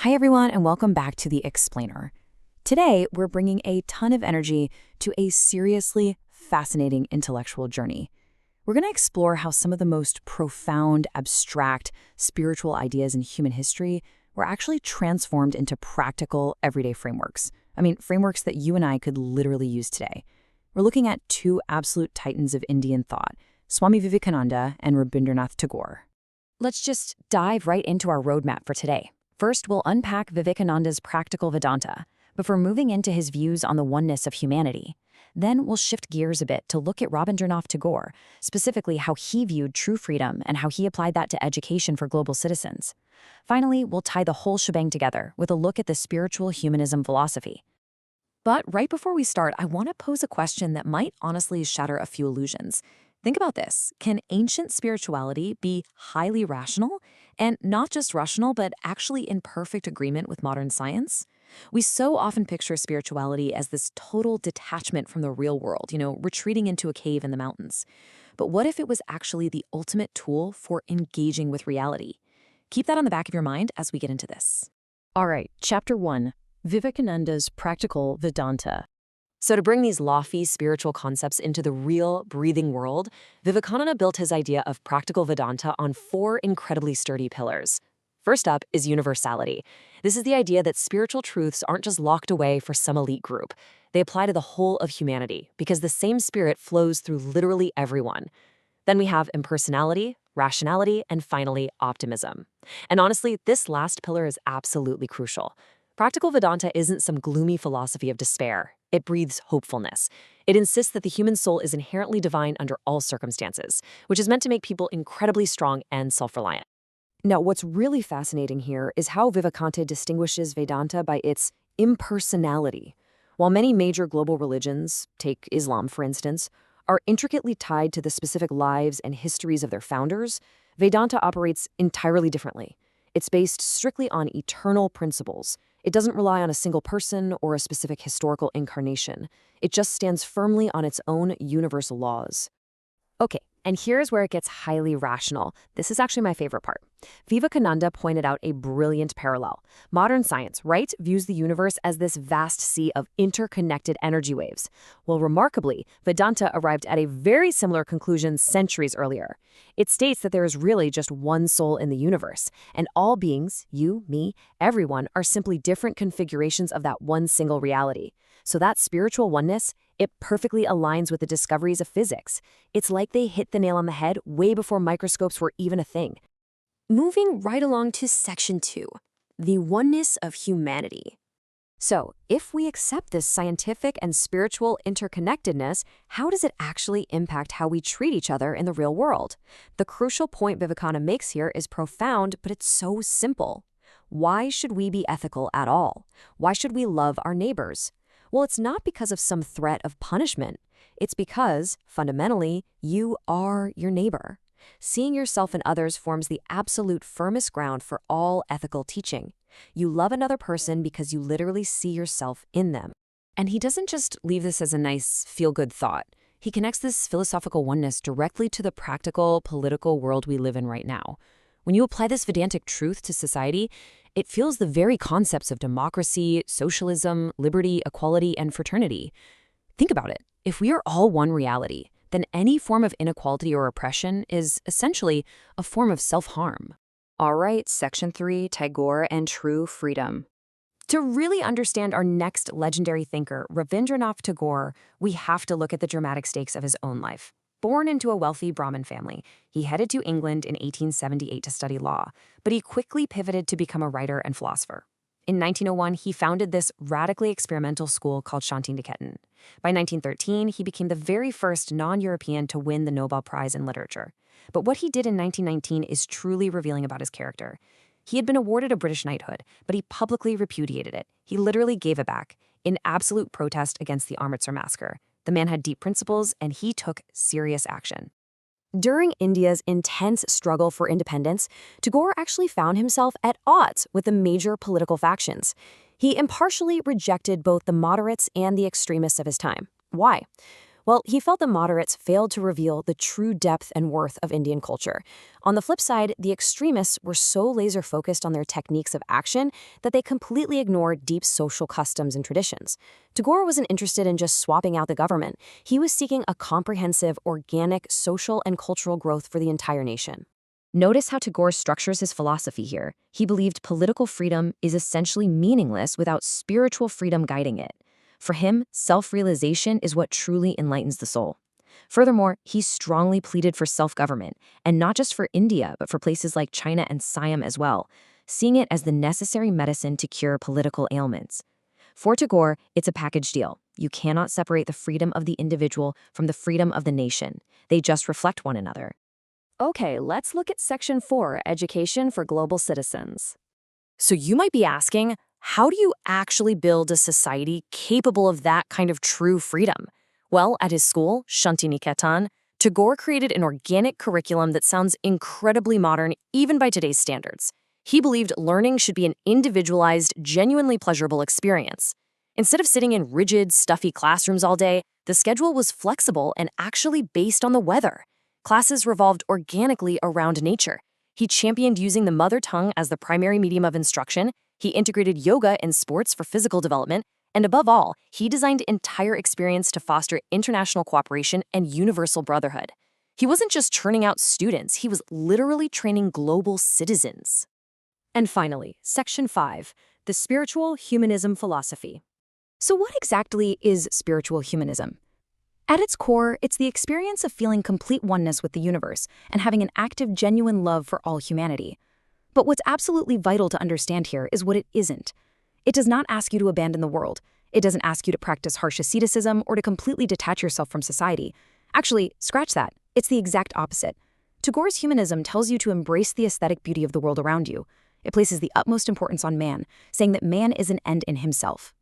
Hi everyone, and welcome back to The Explainer. Today, we're bringing a ton of energy to a seriously fascinating intellectual journey. We're going to explore how some of the most profound, abstract, spiritual ideas in human history were actually transformed into practical, everyday frameworks. Frameworks that you and I could literally use today. We're looking at two absolute titans of Indian thought, Swami Vivekananda and Rabindranath Tagore. Let's just dive right into our roadmap for today. First, we'll unpack Vivekananda's practical Vedanta, before moving into his views on the oneness of humanity. Then we'll shift gears a bit to look at Rabindranath Tagore, specifically how he viewed true freedom and how he applied that to education for global citizens. Finally, we'll tie the whole shebang together with a look at the spiritual humanism philosophy. But right before we start, I want to pose a question that might honestly shatter a few illusions. Think about this. Can ancient spirituality be highly rational? And not just rational, but actually in perfect agreement with modern science? We so often picture spirituality as this total detachment from the real world, retreating into a cave in the mountains. But what if it was actually the ultimate tool for engaging with reality? Keep that on the back of your mind as we get into this. All right, Chapter 1, Vivekananda's Practical Vedanta. So to bring these lofty spiritual concepts into the real, breathing world, Vivekananda built his idea of practical Vedanta on four incredibly sturdy pillars. First up is universality. This is the idea that spiritual truths aren't just locked away for some elite group. They apply to the whole of humanity, because the same spirit flows through literally everyone. Then we have impersonality, rationality, and finally, optimism. And honestly, this last pillar is absolutely crucial. Practical Vedanta isn't some gloomy philosophy of despair. It breathes hopefulness. It insists that the human soul is inherently divine under all circumstances, which is meant to make people incredibly strong and self-reliant. Now, what's really fascinating here is how Vivekananda distinguishes Vedanta by its impersonality. While many major global religions, take Islam for instance, are intricately tied to the specific lives and histories of their founders, Vedanta operates entirely differently. It's based strictly on eternal principles. It doesn't rely on a single person or a specific historical incarnation. It just stands firmly on its own universal laws. Okay, and here's where it gets highly rational. This is actually my favorite part. Vivekananda pointed out a brilliant parallel. Modern science, right, views the universe as this vast sea of interconnected energy waves. Well, remarkably, Vedanta arrived at a very similar conclusion centuries earlier. It states that there is really just one soul in the universe, and all beings, you, me, everyone, are simply different configurations of that one single reality. So that spiritual oneness, it perfectly aligns with the discoveries of physics. It's like they hit the nail on the head way before microscopes were even a thing. Moving right along to Section 2, the oneness of humanity. So, if we accept this scientific and spiritual interconnectedness, how does it actually impact how we treat each other in the real world? The crucial point Vivekananda makes here is profound, but it's so simple. Why should we be ethical at all? Why should we love our neighbors? Well, it's not because of some threat of punishment. It's because, fundamentally, you are your neighbor. Seeing yourself in others forms the absolute firmest ground for all ethical teaching. You love another person because you literally see yourself in them. And he doesn't just leave this as a nice, feel-good thought. He connects this philosophical oneness directly to the practical, political world we live in right now. When you apply this Vedantic truth to society, it fuels the very concepts of democracy, socialism, liberty, equality, and fraternity. Think about it. If we are all one reality, then any form of inequality or oppression is essentially a form of self-harm. All right, Section 3, Tagore and True Freedom. To really understand our next legendary thinker, Rabindranath Tagore, we have to look at the dramatic stakes of his own life. Born into a wealthy Brahmin family, he headed to England in 1878 to study law, but he quickly pivoted to become a writer and philosopher. In 1901, he founded this radically experimental school called Shantiniketan. By 1913, he became the very first non-European to win the Nobel Prize in Literature. But what he did in 1919 is truly revealing about his character. He had been awarded a British knighthood, but he publicly repudiated it. He literally gave it back, in absolute protest against the Amritsar massacre. The man had deep principles, and he took serious action. During India's intense struggle for independence, Tagore actually found himself at odds with the major political factions. He impartially rejected both the moderates and the extremists of his time. Why? Well, he felt the moderates failed to reveal the true depth and worth of Indian culture. On the flip side, the extremists were so laser-focused on their techniques of action that they completely ignored deep social customs and traditions. Tagore wasn't interested in just swapping out the government. He was seeking a comprehensive, organic, social and cultural growth for the entire nation. Notice how Tagore structures his philosophy here. He believed political freedom is essentially meaningless without spiritual freedom guiding it. For him, self-realization is what truly enlightens the soul. Furthermore, he strongly pleaded for self-government, and not just for India, but for places like China and Siam as well, seeing it as the necessary medicine to cure political ailments. For Tagore, it's a package deal. You cannot separate the freedom of the individual from the freedom of the nation. They just reflect one another. Okay, let's look at Section 4, Education for Global Citizens. So you might be asking, how do you actually build a society capable of that kind of true freedom? Well, at his school, Shantiniketan, Tagore created an organic curriculum that sounds incredibly modern even by today's standards. He believed learning should be an individualized, genuinely pleasurable experience. Instead of sitting in rigid, stuffy classrooms all day, the schedule was flexible and actually based on the weather. Classes revolved organically around nature. He championed using the mother tongue as the primary medium of instruction. He integrated yoga and sports for physical development. And above all, he designed entire experience to foster international cooperation and universal brotherhood. He wasn't just churning out students, he was literally training global citizens. And finally, Section 5, the Spiritual Humanism Philosophy. So what exactly is spiritual humanism? At its core, it's the experience of feeling complete oneness with the universe and having an active, genuine love for all humanity. But what's absolutely vital to understand here is what it isn't. It does not ask you to abandon the world. It doesn't ask you to practice harsh asceticism or to completely detach yourself from society. Actually, scratch that. It's the exact opposite. Tagore's humanism tells you to embrace the aesthetic beauty of the world around you. It places the utmost importance on man, saying that man is an end in himself.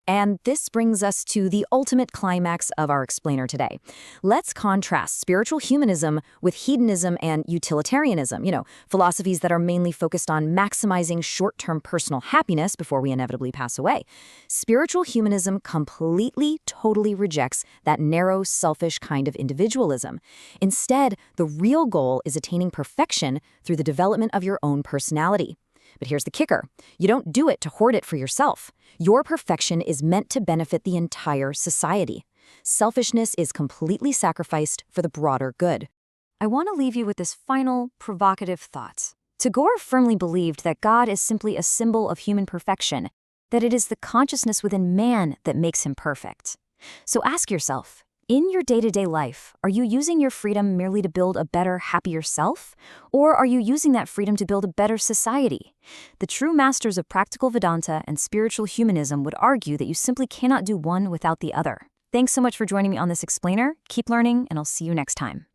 And this brings us to the ultimate climax of our explainer today. Let's contrast spiritual humanism with hedonism and utilitarianism, philosophies that are mainly focused on maximizing short-term personal happiness before we inevitably pass away. Spiritual humanism completely, totally rejects that narrow, selfish kind of individualism. Instead, the real goal is attaining perfection through the development of your own personality. But here's the kicker. You don't do it to hoard it for yourself. Your perfection is meant to benefit the entire society. Selfishness is completely sacrificed for the broader good. I want to leave you with this final, provocative thought. Tagore firmly believed that God is simply a symbol of human perfection, that it is the consciousness within man that makes him perfect. So ask yourself, in your day-to-day life, are you using your freedom merely to build a better, happier self? Or are you using that freedom to build a better society? The true masters of practical Vedanta and spiritual humanism would argue that you simply cannot do one without the other. Thanks so much for joining me on this explainer. Keep learning, and I'll see you next time.